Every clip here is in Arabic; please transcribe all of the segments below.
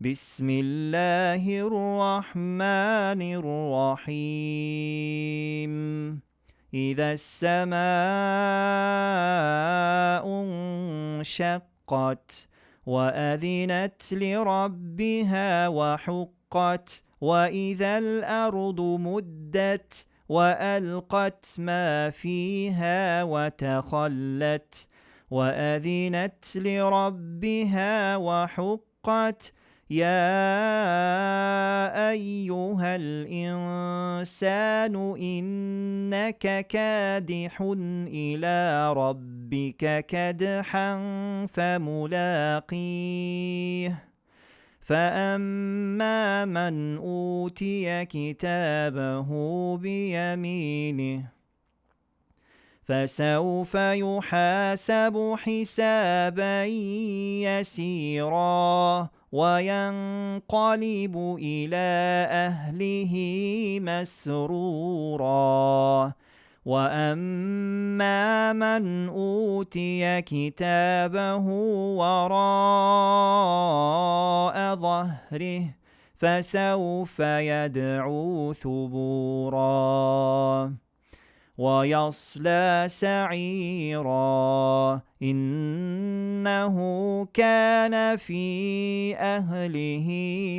بسم الله الرحمن الرحيم. إذا السماء انشقت وأذنت لربها وحقت وإذا الأرض مدت وألقت ما فيها وتخلت وأذنت لربها وحقت يا أيها الإنسان إنك كادح إلى ربك كدحا فملاقيه فأما من أوتي كتابه بيمينه فسوف يحاسب حسابا يسيرا وينقلب إلى أهله مسرورا وأما من أوتي كتابه وراء ظهره فسوف يدعو ثبورا ويصلى سعيرا إنه كان في أهله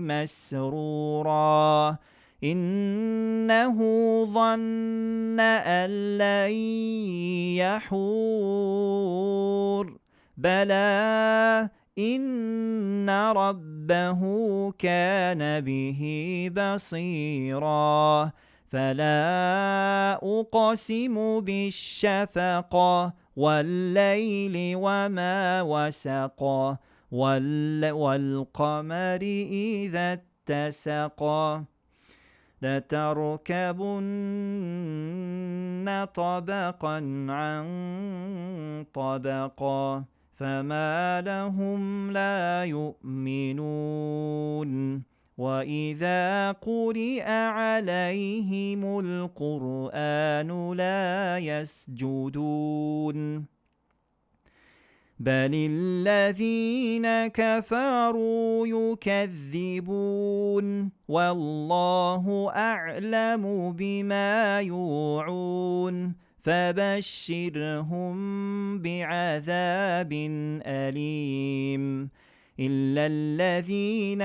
مسرورا إنه ظن أن لن يحور بلى إن ربه كان به بصيرا فلا أقسم بالشفق والليل وما وسق والقمر إذا اتسق لتركبن طبقا عن طبق فما لهم لا يؤمنون وإذا قرئ عليهم القرآن لا يسجدون بل الذين كفروا يكذبون والله أعلم بما يوعون فبشرهم بعذاب أليم إلا الذين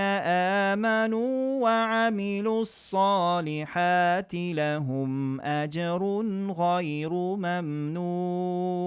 آمنوا وعملوا الصالحات لهم أجر غير ممنون